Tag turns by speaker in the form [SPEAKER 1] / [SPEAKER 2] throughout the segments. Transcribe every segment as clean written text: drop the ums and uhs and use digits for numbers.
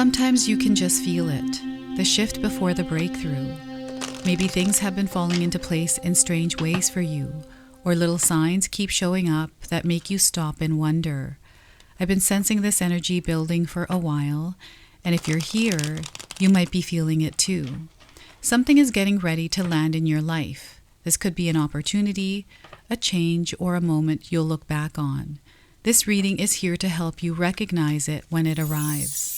[SPEAKER 1] Sometimes you can just feel it, the shift before the breakthrough. Maybe things have been falling into place in strange ways for you, or little signs keep showing up that make you stop and wonder. I've been sensing this energy building for a while, and if you're here, you might be feeling it too. Something is getting ready to land in your life. This could be an opportunity, a change, or a moment you'll look back on. This reading is here to help you recognize it when it arrives.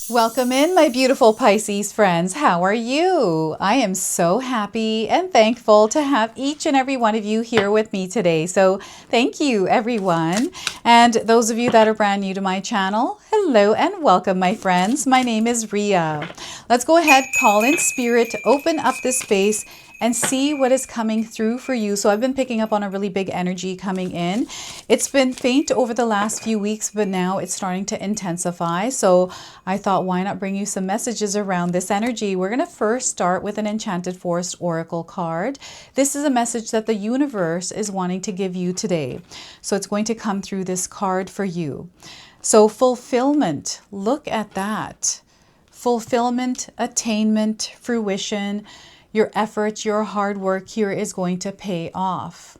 [SPEAKER 1] Welcome in, my beautiful Pisces friends. How are you? I am so happy and thankful to have each and every one of you here with me today. So thank you, everyone. And those of you that are brand new to my channel, hello and welcome, my friends. My name is Ria. Let's go ahead, call in spirit, open up this space, and see what is coming through for you. So I've been picking up on a really big energy coming in. It's been faint over the last few weeks, but now it's starting to intensify. So I thought, why not bring you some messages around this energy? We're gonna first start with an Enchanted Forest Oracle card. This is a message that the universe is wanting to give you today. So it's going to come through this card for you. So fulfillment, look at that. Fulfillment, attainment, fruition, your effort, your hard work here is going to pay off.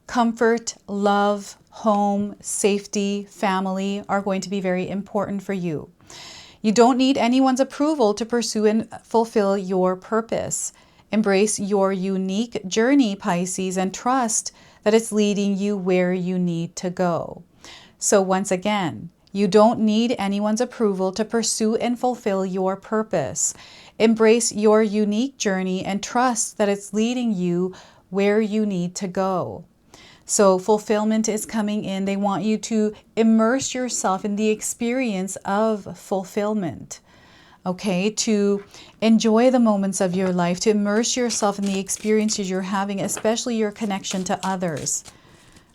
[SPEAKER 1] Comfort, love, home, safety, family are going to be very important for you. You don't need anyone's approval to pursue and fulfill your purpose. Embrace your unique journey, Pisces, and trust that it's leading you where you need to go. So once again, you don't need anyone's approval to pursue and fulfill your purpose. Embrace your unique journey and trust that it's leading you where you need to go. So fulfillment is coming in. They want you to immerse yourself in the experience of fulfillment. Okay, to enjoy the moments of your life, to immerse yourself in the experiences you're having, especially your connection to others.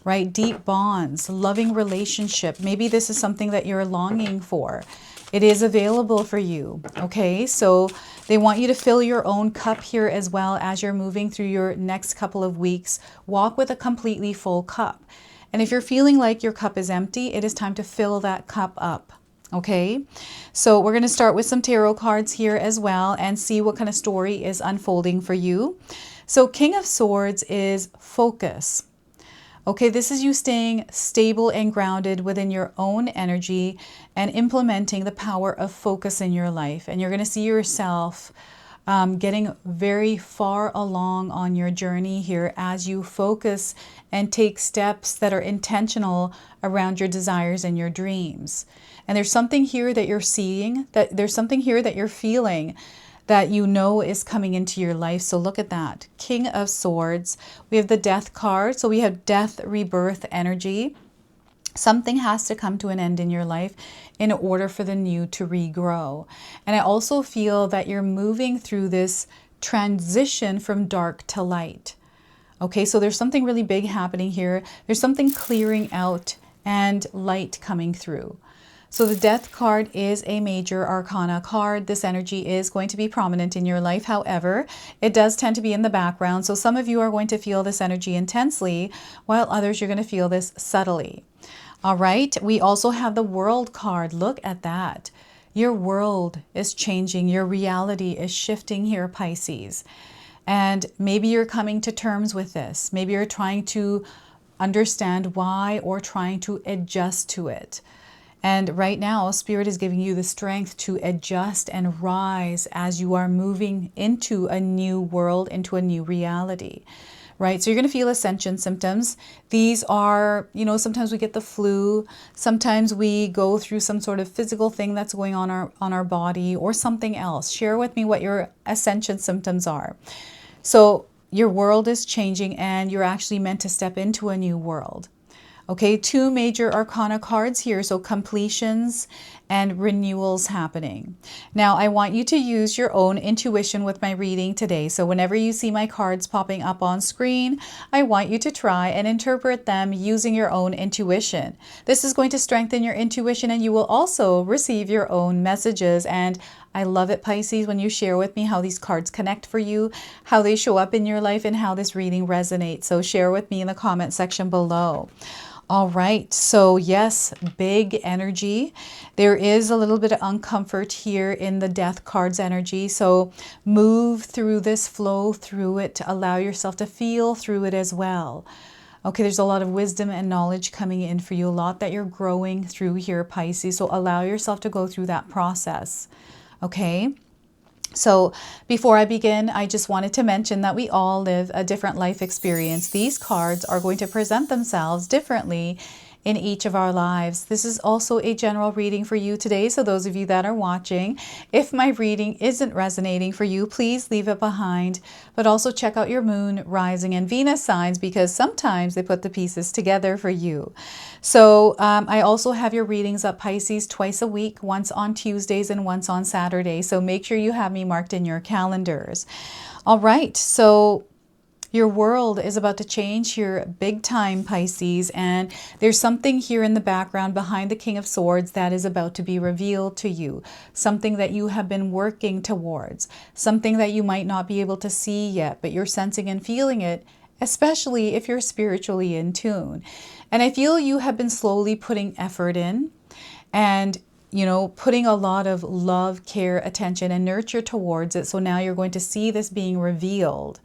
[SPEAKER 1] Right? Deep bonds, loving relationship. Maybe this is something that you're longing for. It is available for you. Okay, so they want you to fill your own cup here as well as you're moving through your next couple of weeks. Walk with a completely full cup. And if you're feeling like your cup is empty, it is time to fill that cup up. Okay, so we're going to start with some tarot cards here as well and see what kind of story is unfolding for you. So King of Swords is focus. Okay, this is you staying stable and grounded within your own energy and implementing the power of focus in your life. And you're going to see yourself getting very far along on your journey here as you focus and take steps that are intentional around your desires and your dreams. And there's something here that you're seeing, that there's something here that you're feeling that you know is coming into your life. So look at that. King of Swords. We have the Death card. So we have death, rebirth energy. Something has to come to an end in your life in order for the new to regrow. And I also feel that you're moving through this transition from dark to light. Okay, so there's something really big happening here. There's something clearing out and light coming through. So the Death card is a major arcana card. This energy is going to be prominent in your life. However, it does tend to be in the background. So some of you are going to feel this energy intensely, while others you're going to feel this subtly. All right. We also have the World card. Look at that. Your world is changing. Your reality is shifting here, Pisces. And maybe you're coming to terms with this. Maybe you're trying to understand why or trying to adjust to it. And right now, Spirit is giving you the strength to adjust and rise as you are moving into a new world, into a new reality, right? So you're going to feel ascension symptoms. These are, you know, sometimes we get the flu. Sometimes we go through some sort of physical thing that's going on our body or something else. Share with me what your ascension symptoms are. So your world is changing and you're actually meant to step into a new world. Okay, two major arcana cards here, so completions and renewals happening. Now, I want you to use your own intuition with my reading today. So whenever you see my cards popping up on screen, I want you to try and interpret them using your own intuition. This is going to strengthen your intuition and you will also receive your own messages. And I love it, Pisces, when you share with me how these cards connect for you, how they show up in your life, and how this reading resonates. So share with me in the comment section below. All right, so yes, big energy. There is a little bit of uncomfort here in the Death card's energy. So move through this, flow through it, to allow yourself to feel through it as well. Okay, there's a lot of wisdom and knowledge coming in for you, a lot that you're growing through here, Pisces. So allow yourself to go through that process. Okay. So before I begin, I just wanted to mention that we all live a different life experience. These cards are going to present themselves differently in each of our lives. This is also a general reading for you today. So those of you that are watching, if my reading isn't resonating for you, please leave it behind. But also check out your moon, rising, and Venus signs, because sometimes they put the pieces together for you. So I also have your readings up, Pisces, twice a week, once on Tuesdays and once on Saturdays. So make sure you have me marked in your calendars. All right, so your world is about to change here big time, Pisces, and there's something here in the background behind the King of Swords that is about to be revealed to you. Something that you have been working towards, something that you might not be able to see yet, but you're sensing and feeling it, especially if you're spiritually in tune. And I feel you have been slowly putting effort in and putting a lot of love, care, attention, and nurture towards it. So now you're going to see this being revealed.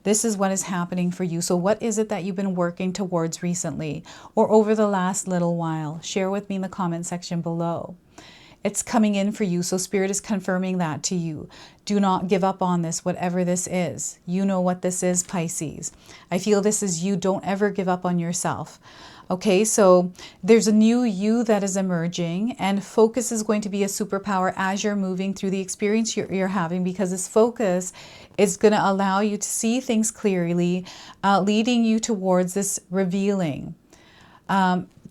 [SPEAKER 1] This is what is happening for you. So what is it that you've been working towards recently or over the last little while? Share with me in the comment section below. It's coming in for you. So Spirit is confirming that to you. Do not give up on this, whatever this is. You know what this is, Pisces. I feel this is you. Don't ever give up on yourself. Okay, so there's a new you that is emerging, and focus is going to be a superpower as you're moving through the experience you're having, because this focus is going to allow you to see things clearly, leading you towards this revealing.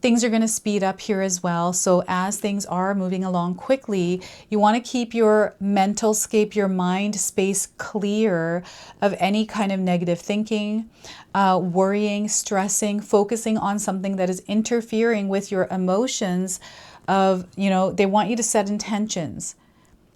[SPEAKER 1] Things are going to speed up here as well. So as things are moving along quickly, you want to keep your mental scape, your mind space clear of any kind of negative thinking, worrying, stressing, focusing on something that is interfering with your emotions of, they want you to set intentions.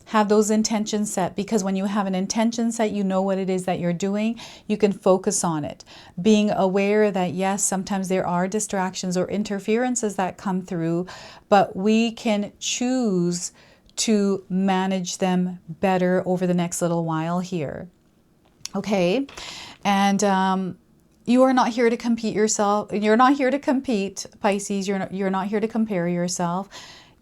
[SPEAKER 1] Have those intentions set, because when you have an intention set, you know what it is that you're doing. You can focus on it. Being aware that, yes, sometimes there are distractions or interferences that come through, but we can choose to manage them better over the next little while here. Okay? And you are not here to compete yourself. You're not here to compete, Pisces. You're not here to compare yourself.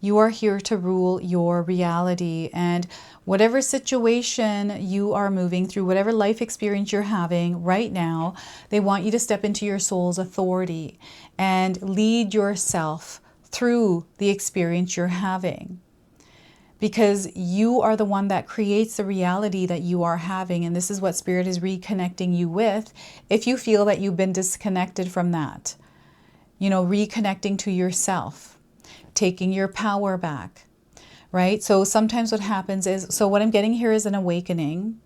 [SPEAKER 1] You are here to rule your reality, and whatever situation you are moving through, whatever life experience you're having right now, they want you to step into your soul's authority and lead yourself through the experience you're having. Because you are the one that creates the reality that you are having, and this is what Spirit is reconnecting you with if you feel that you've been disconnected from that. Reconnecting to yourself. Taking your power back, right? So sometimes what happens is, so what I'm getting here is an awakening.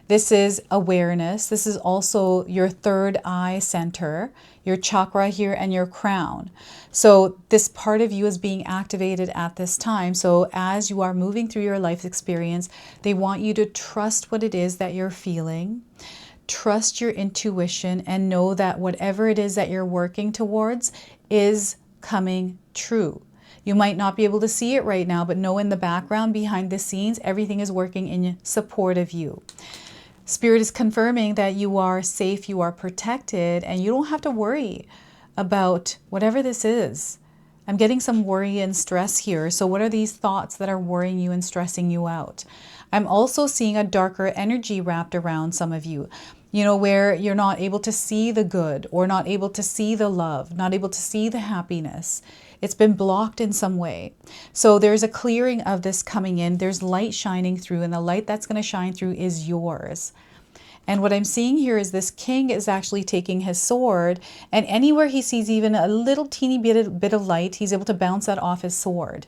[SPEAKER 1] This is awareness. This is also your third eye center, your chakra here, and your crown. So this part of you is being activated at this time. So as you are moving through your life experience, they want you to trust what it is that you're feeling. Trust your intuition and know that whatever it is that you're working towards is coming true. You might not be able to see it right now, but know in the background, behind the scenes, everything is working in support of you. Spirit is confirming that you are safe, you are protected, and you don't have to worry about whatever this is. I'm getting some worry and stress here. So what are these thoughts that are worrying you and stressing you out? I'm also seeing a darker energy wrapped around some of you. Where you're not able to see the good, or not able to see the love, not able to see the happiness. It's been blocked in some way. So there's a clearing of this coming in. There's light shining through, and the light that's going to shine through is yours. And what I'm seeing here is this king is actually taking his sword, and anywhere he sees even a little teeny bit of light, he's able to bounce that off his sword.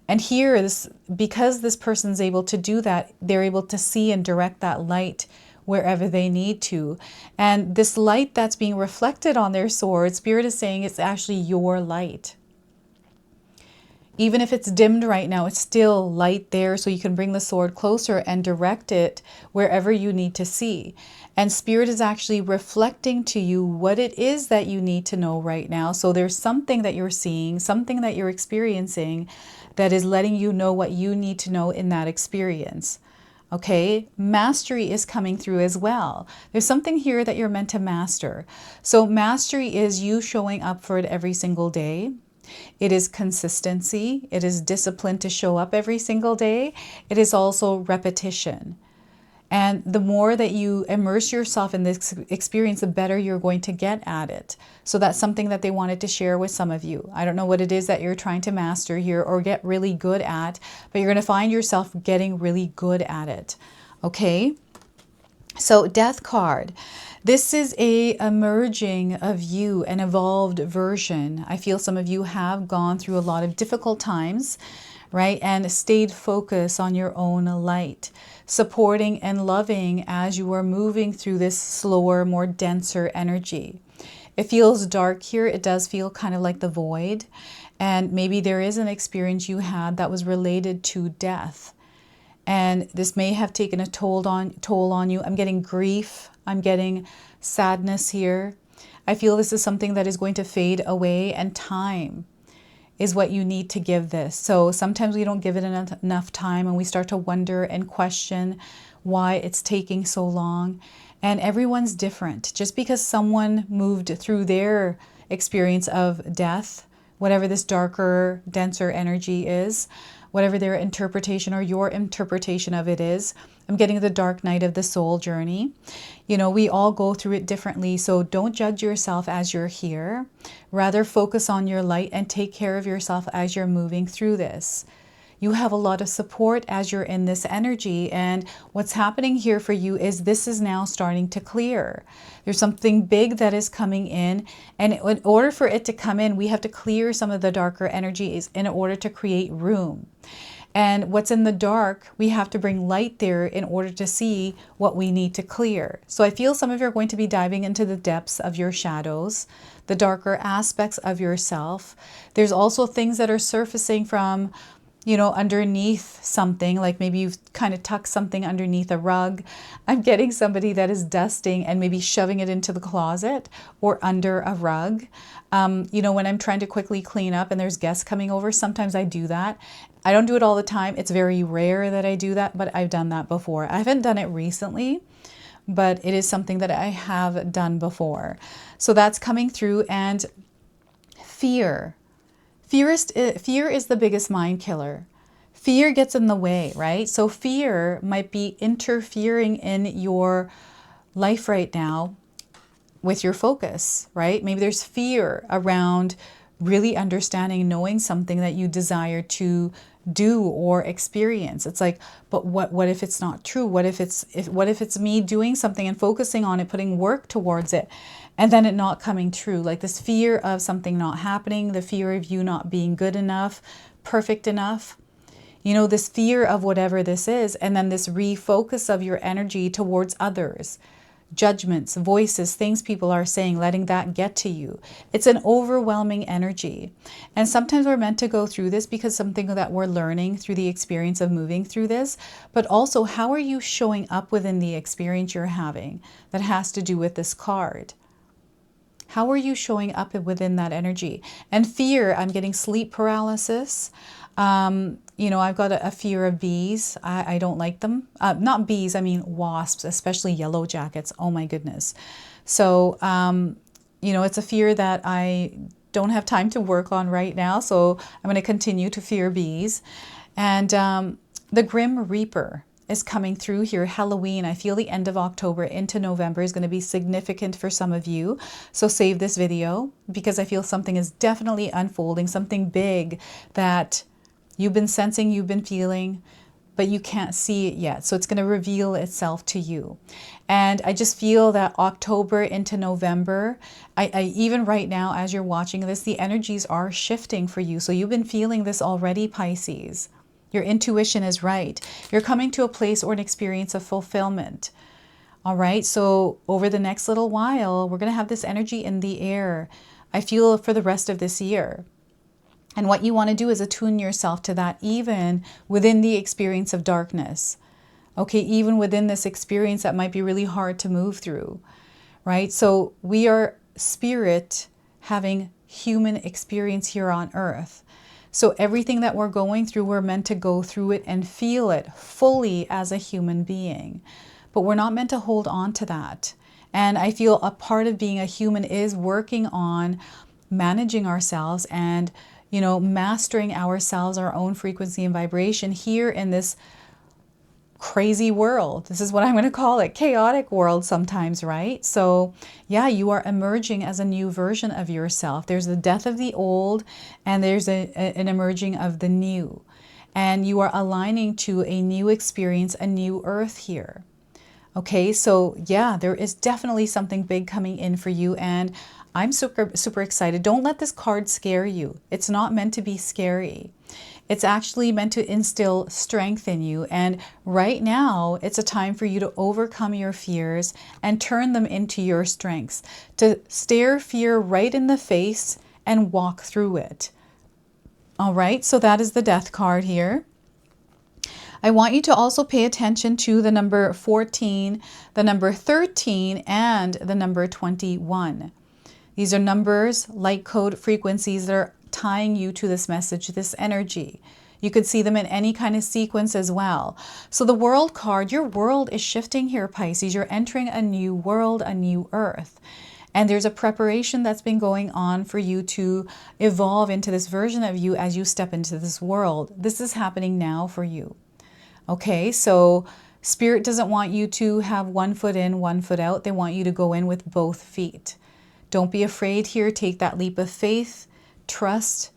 [SPEAKER 1] And here, because this person's able to do that, they're able to see and direct that light wherever they need to. And this light that's being reflected on their sword, Spirit is saying it's actually your light. Even if it's dimmed right now, it's still light there, so you can bring the sword closer and direct it wherever you need to see. And Spirit is actually reflecting to you what it is that you need to know right now. So there's something that you're seeing, something that you're experiencing that is letting you know what you need to know in that experience. Okay, mastery is coming through as well. There's something here that you're meant to master. So mastery is you showing up for it every single day. It is consistency. It is discipline to show up every single day. It is also repetition. And the more that you immerse yourself in this experience, the better you're going to get at it. So that's something that they wanted to share with some of you. I don't know what it is that you're trying to master here or get really good at, but you're going to find yourself getting really good at it. Okay? So Death card. This is a emerging of you, an evolved version. I feel some of you have gone through a lot of difficult times, right? And stayed focused on your own light, supporting and loving as you are moving through this slower, more denser energy. It feels dark here. It does feel kind of like the void. And maybe there is an experience you had that was related to death. And this may have taken a toll on you. I'm getting grief. I'm getting sadness here. I feel this is something that is going to fade away, and time is what you need to give this. So sometimes we don't give it enough time, and we start to wonder and question why it's taking so long. And everyone's different. Just because someone moved through their experience of death, whatever this darker, denser energy is, whatever their interpretation or your interpretation of it is. I'm getting the dark night of the soul journey. You know, we all go through it differently. So don't judge yourself as you're here. Rather focus on your light and take care of yourself as you're moving through this. You have a lot of support as you're in this energy. And what's happening here for you is this is now starting to clear. There's something big that is coming in. And in order for it to come in, we have to clear some of the darker energies in order to create room. And what's in the dark, we have to bring light there in order to see what we need to clear. So I feel some of you are going to be diving into the depths of your shadows, the darker aspects of yourself. There's also things that are surfacing from, you know, underneath something, like maybe you've kind of tucked something underneath a rug. I'm getting somebody that is dusting and maybe shoving it into the closet or under a rug. You know, when I'm trying to quickly clean up and there's guests coming over, sometimes I do that. I don't do it all the time. It's very rare that I do that, but I've done that before. I haven't done it recently, but it is something that I have done before. So that's coming through. And fear. Fear is the biggest mind killer. Fear gets in the way, right? So fear might be interfering in your life right now with your focus, right? Maybe there's fear around really understanding, knowing something that you desire to do or experience. It's like, but what if it's not true? What if it's me doing something and focusing on it, putting work towards it, and then it not coming true? Like this fear of something not happening, the fear of you not being good enough, perfect enough. You know, this fear of whatever this is, and then this refocus of your energy towards others. Judgments, voices, things people are saying, letting that get to you. It's an overwhelming energy. And sometimes we're meant to go through this because something that we're learning through the experience of moving through this, but also how are you showing up within the experience you're having that has to do with this card? How are you showing up within that energy? And fear, I'm getting sleep paralysis. You know, I've got a fear of bees. I don't like them. Not bees, I mean wasps, especially yellow jackets. Oh my goodness. So, you know, it's a fear that I don't have time to work on right now. So I'm going to continue to fear bees. And the Grim Reaper is coming through here. Halloween, I feel the end of October into November is going to be significant for some of you. So save this video because I feel something is definitely unfolding, something big that you've been sensing, you've been feeling, but you can't see it yet. So it's going to reveal itself to you. And I just feel that October into November, I even right now, as you're watching this, the energies are shifting for you. So you've been feeling this already, Pisces. Your intuition is right. You're coming to a place or an experience of fulfillment. All right. So over the next little while, we're going to have this energy in the air. I feel for the rest of this year. And what you want to do is attune yourself to that, even within the experience of darkness. Okay, even within this experience that might be really hard to move through, right? So we are spirit having human experience here on earth. So everything that we're going through, we're meant to go through it and feel it fully as a human being. But we're not meant to hold on to that. And I feel a part of being a human is working on managing ourselves and, mastering ourselves, our own frequency and vibration here in this crazy world. This is what I'm going to call it, chaotic world sometimes, right? So yeah, you are emerging as a new version of yourself. There's the death of the old and there's an emerging of the new. And you are aligning to a new experience, a new earth here. Okay, so yeah, there is definitely something big coming in for you, and I'm super excited. Don't let this card scare you. It's not meant to be scary. It's actually meant to instill strength in you. And right now, it's a time for you to overcome your fears and turn them into your strengths, to stare fear right in the face and walk through it. All right, so that is the Death card here. I want you to also pay attention to the number 14, the number 13, and the number 21. These are numbers, light code frequencies that are tying you to this message, this energy. You could see them in any kind of sequence as well. So the World card, your world is shifting here, Pisces. You're entering a new world, a new earth. And there's a preparation that's been going on for you to evolve into this version of you as you step into this world. This is happening now for you. Okay, so Spirit doesn't want you to have one foot in, one foot out. They want you to go in with both feet. Don't be afraid here. Take that leap of faith. Trust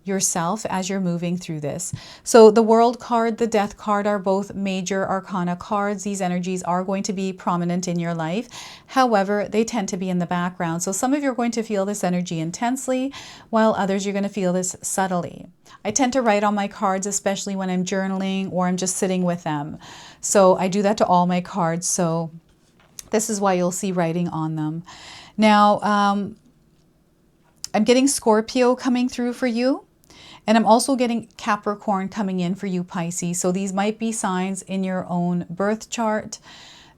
[SPEAKER 1] yourself as you're moving through this. So the World card, the Death card are both major arcana cards. These energies are going to be prominent in your life. However, they tend to be in the background. So some of you are going to feel this energy intensely, while others you're going to feel this subtly. I tend to write on my cards, especially when I'm journaling or I'm just sitting with them. So I do that to all my cards. So this is why you'll see writing on them. Now, I'm getting Scorpio coming through for you. And I'm also getting Capricorn coming in for you, Pisces. So these might be signs in your own birth chart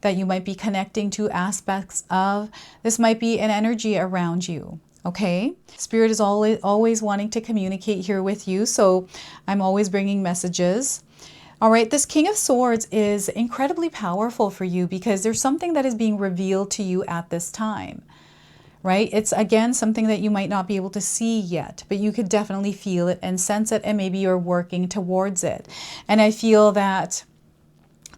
[SPEAKER 1] that you might be connecting to aspects of. This might be an energy around you, okay? Spirit is always wanting to communicate here with you. So I'm always bringing messages. All right, this King of Swords is incredibly powerful for you because there's something that is being revealed to you at this time. Right? It's, again, something that you might not be able to see yet, but you could definitely feel it and sense it, and maybe you're working towards it. And I feel that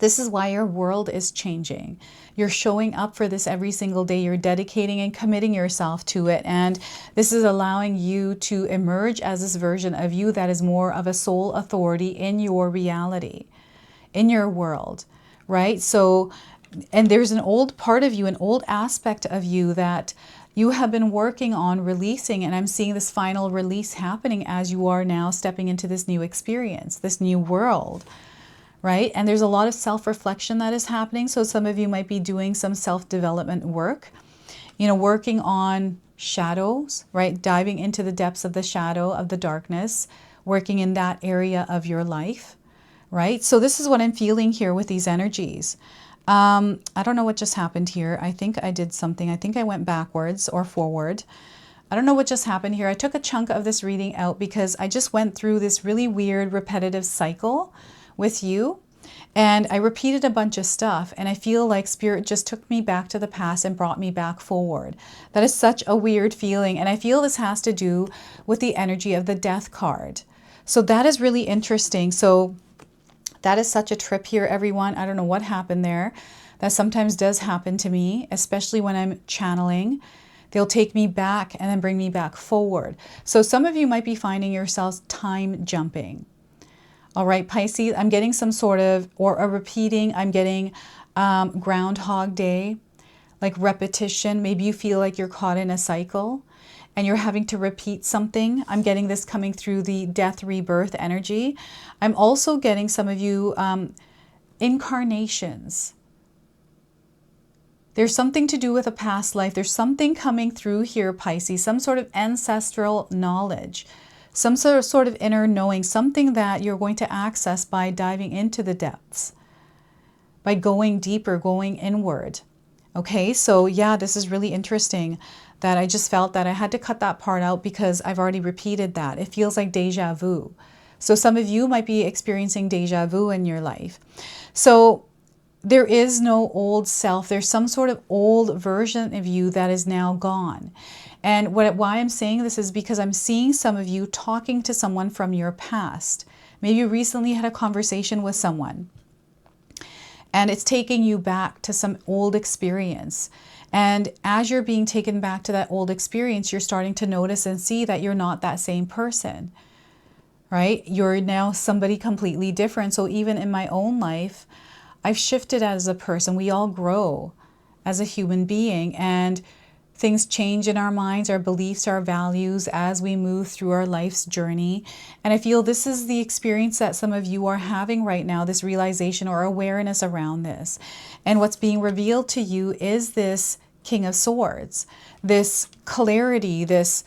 [SPEAKER 1] this is why your world is changing. You're showing up for this every single day. You're dedicating and committing yourself to it. And this is allowing you to emerge as this version of you that is more of a soul authority in your reality, in your world, right? So, and there's an old part of you, an old aspect of you that you have been working on releasing, and I'm seeing this final release happening as you are now stepping into this new experience, this new world, right? And there's a lot of self-reflection that is happening. So some of you might be doing some self-development work, working on shadows, right? Diving into the depths of the shadow, of the darkness, working in that area of your life, right? So this is what I'm feeling here with these energies. I don't know what just happened here. I think I did something. I think I went backwards or forward. I don't know what just happened here. I took a chunk of this reading out because I just went through this really weird repetitive cycle with you. And I repeated a bunch of stuff. And I feel like Spirit just took me back to the past and brought me back forward. That is such a weird feeling. And I feel this has to do with the energy of the Death card. So that is really interesting. So that is such a trip here, everyone. I don't know what happened there. That sometimes does happen to me, especially when I'm channeling. They'll take me back and then bring me back forward. So some of you might be finding yourselves time jumping. All right, Pisces, I'm getting some sort of, or a repeating, I'm getting Groundhog Day, like repetition. Maybe you feel like you're caught in a cycle and you're having to repeat something. I'm getting this coming through the death rebirth energy. I'm also getting some of you incarnations. There's something to do with a past life. There's something coming through here, Pisces, some sort of ancestral knowledge, some sort of inner knowing, something that you're going to access by diving into the depths, by going deeper, going inward. Okay, so yeah, this is really interesting that I just felt that I had to cut that part out because I've already repeated that. It feels like deja vu. So some of you might be experiencing deja vu in your life. So there is no old self. There's some sort of old version of you that is now gone. And why I'm saying this is because I'm seeing some of you talking to someone from your past. Maybe you recently had a conversation with someone, and it's taking you back to some old experience. And as you're being taken back to that old experience, you're starting to notice and see that you're not that same person, right? You're now somebody completely different. So even in my own life, I've shifted as a person. We all grow as a human being, and things change in our minds, our beliefs, our values as we move through our life's journey. And I feel this is the experience that some of you are having right now, this realization or awareness around this. And what's being revealed to you is this King of Swords, this clarity, this,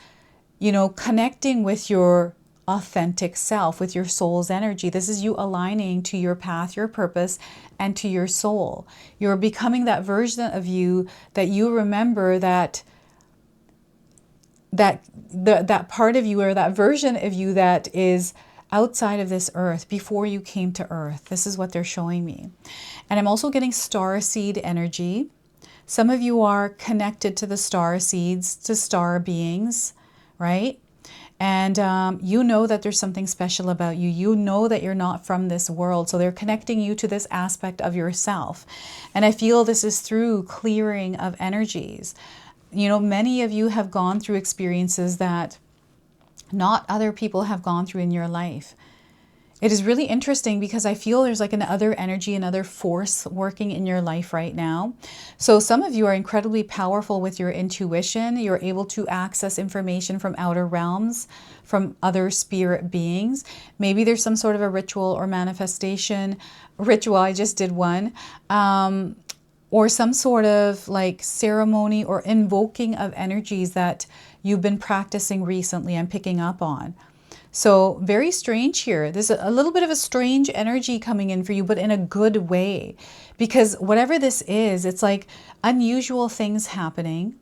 [SPEAKER 1] connecting with your authentic self, with your soul's energy. This is you aligning to your path, your purpose, and to your soul. You're becoming that version of you that you remember, that part of you, or that version of you that is outside of this earth before you came to earth. This is what they're showing me. And I'm also getting star seed energy. Some of you are connected to the star seeds, to star beings, right? And you know that there's something special about you. You know that you're not from this world. So they're connecting you to this aspect of yourself. And I feel this is through clearing of energies. Many of you have gone through experiences that not other people have gone through in your life. It is really interesting because I feel there's like another energy, another force working in your life right now. So some of you are incredibly powerful with your intuition. You're able to access information from outer realms, from other spirit beings. Maybe there's some sort of a ritual or manifestation ritual. I just did one. Or some sort of like ceremony or invoking of energies that you've been practicing recently. I'm picking up on. So very strange here. There's a little bit of a strange energy coming in for you, but in a good way. Because whatever this is, it's like unusual things happening.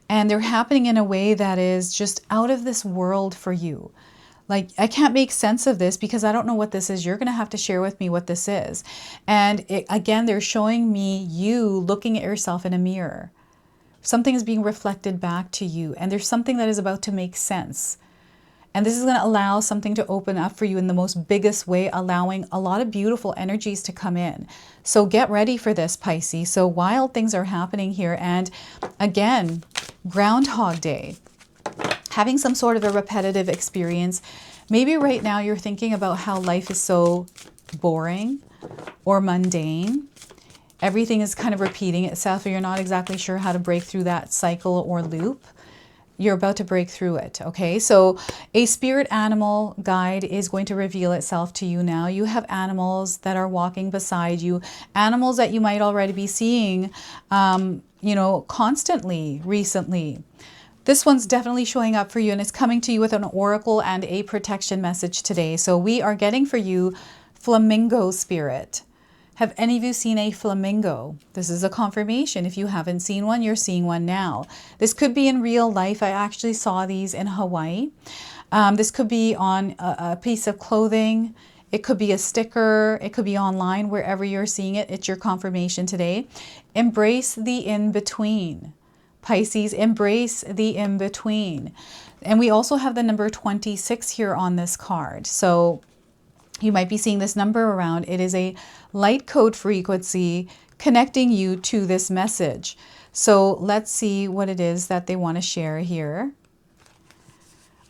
[SPEAKER 1] And they're happening in a way that is just out of this world for you. Like, I can't make sense of this because I don't know what this is. You're going to have to share with me what this is. And again, they're showing me you looking at yourself in a mirror. Something is being reflected back to you. And there's something that is about to make sense. And this is going to allow something to open up for you in the most biggest way, allowing a lot of beautiful energies to come in. So get ready for this, Pisces. So wild things are happening here. And again, Groundhog Day. Having some sort of a repetitive experience. Maybe right now you're thinking about how life is so boring or mundane. Everything is kind of repeating itself, or you're not exactly sure how to break through that cycle or loop. You're about to break through it, okay? So a spirit animal guide is going to reveal itself to you now. You have animals that are walking beside you, animals that you might already be seeing, constantly, recently. This one's definitely showing up for you, and it's coming to you with an oracle and a protection message today. So we are getting for you Flamingo spirit. Have any of you seen a flamingo? This is a confirmation. If you haven't seen one, you're seeing one now. This could be in real life. I actually saw these in Hawaii. This could be on a piece of clothing. It could be a sticker. It could be online, wherever you're seeing it. It's your confirmation today. Embrace the in-between. Pisces, embrace the in-between. And we also have the number 26 here on this card. So you might be seeing this number around. It is a light code frequency connecting you to this message. So let's see what it is that they want to share here.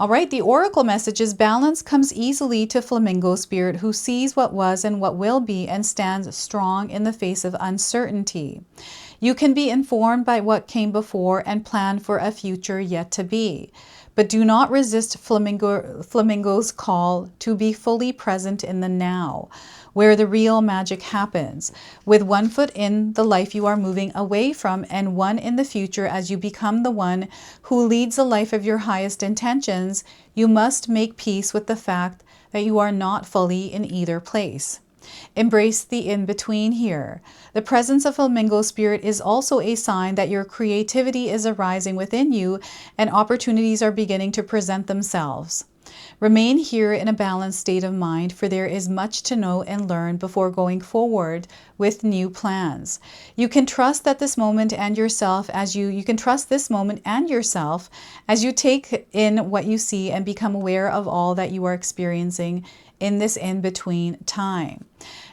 [SPEAKER 1] All right, the oracle message is balance comes easily to Flamingo spirit, who sees what was and what will be and stands strong in the face of uncertainty. You can be informed by what came before and plan for a future yet to be. But do not resist Flamingo's call to be fully present in the now, where the real magic happens, with one foot in the life you are moving away from and one in the future as you become the one who leads the life of your highest intentions. You must make peace with the fact that you are not fully in either place. Embrace the in-between here. The presence of Flamingo spirit is also a sign that your creativity is arising within you and opportunities are beginning to present themselves. Remain here in a balanced state of mind, for there is much to know and learn before going forward with new plans. You can trust that this moment and yourself as you can trust this moment and yourself as you take in what you see and become aware of all that you are experiencing in this in-between time.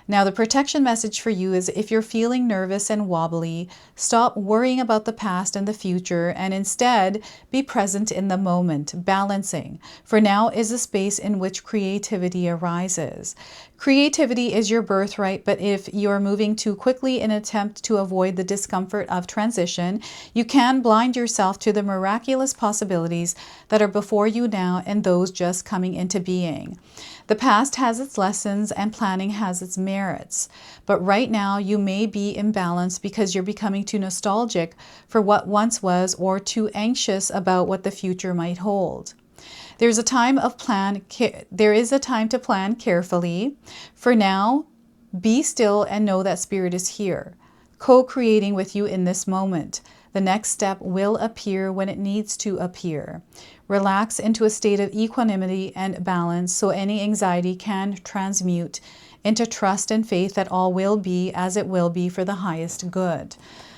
[SPEAKER 1] Now, the protection message for you is if you're feeling nervous and wobbly, stop worrying about the past and the future and instead be present in the moment, balancing. For now is a space in which creativity arises. Creativity is your birthright, but if you're moving too quickly in an attempt to avoid the discomfort of transition, you can blind yourself to the miraculous possibilities that are before you now and those just coming into being. The past has its lessons and planning has its merits, but right now you may be imbalanced because you're becoming too nostalgic for what once was or too anxious about what the future might hold. There is a time to plan carefully. For now, be still and know that Spirit is here, co-creating with you in this moment. The next step will appear when it needs to appear. Relax into a state of equanimity and balance so any anxiety can transmute into trust and faith that all will be as it will be for the highest good.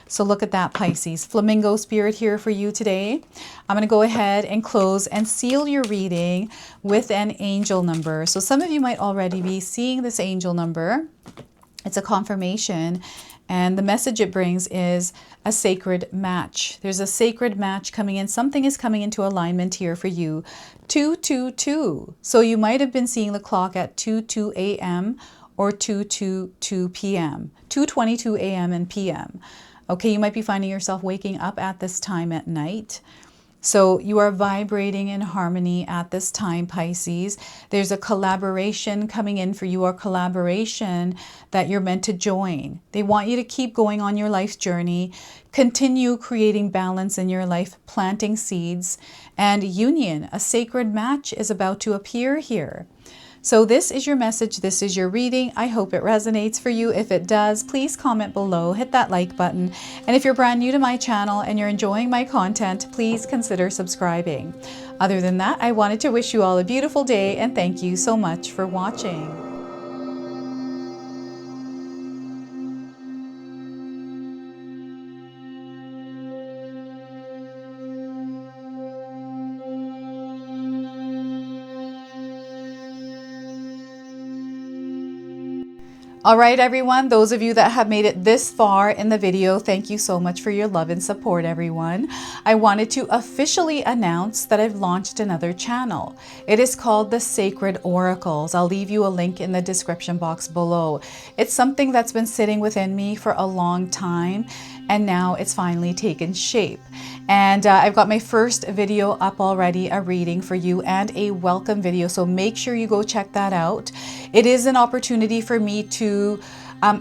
[SPEAKER 1] So look at that, Pisces. Flamingo spirit here for you today. I'm going to go ahead and close and seal your reading with an angel number. So some of you might already be seeing this angel number. It's a confirmation. And the message it brings is a sacred match. There's a sacred match coming in. Something is coming into alignment here for you. 222. So you might have been seeing the clock at 2:02 a.m. or 2:22 p.m. 2:22 a.m. and p.m. Okay, you might be finding yourself waking up at this time at night. So you are vibrating in harmony at this time, Pisces. There's a collaboration coming in for you, or collaboration that you're meant to join. They want you to keep going on your life journey, continue creating balance in your life, planting seeds, and union. A sacred match is about to appear here. So this is your message. This is your reading. I hope it resonates for you. If it does, please comment below, hit that like button. And if you're brand new to my channel and you're enjoying my content, please consider subscribing. Other than that, I wanted to wish you all a beautiful day and thank you so much for watching. All right, everyone, those of you that have made it this far in the video, thank you so much for your love and support, everyone. I wanted to officially announce that I've launched another channel. It is called The Sacred Oracles. I'll leave you a link in the description box below. It's something that's been sitting within me for a long time, and now it's finally taken shape. And I've got my first video up already, a reading for you and a welcome video. So make sure you go check that out. It is an opportunity for me to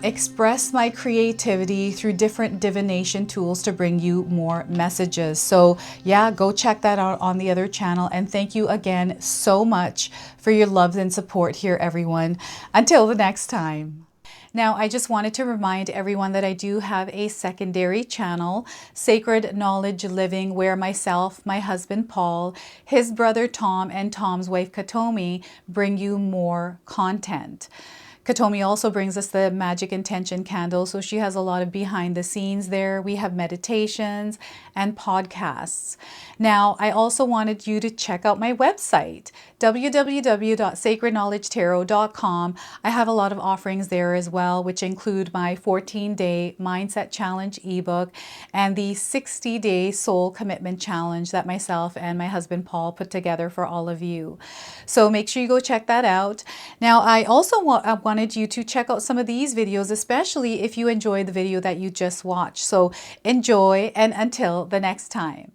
[SPEAKER 1] express my creativity through different divination tools to bring you more messages. So yeah, go check that out on the other channel. And thank you again so much for your love and support here, everyone. Until the next time. Now, I just wanted to remind everyone that I do have a secondary channel, Sacred Knowledge Living, where myself, my husband Paul, his brother Tom, and Tom's wife Katomi bring you more content. Katomi also brings us the Magic Intention candle, so she has a lot of behind the scenes there. We have meditations and podcasts. Now, I also wanted you to check out my website, www.sacredknowledgetarot.com. I have a lot of offerings there as well, which include my 14-day Mindset Challenge ebook and the 60-day Soul Commitment Challenge that myself and my husband Paul put together for all of you. So make sure you go check that out. Now, I also wanted you to check out some of these videos, especially if you enjoyed the video that you just watched. So enjoy, and until the next time.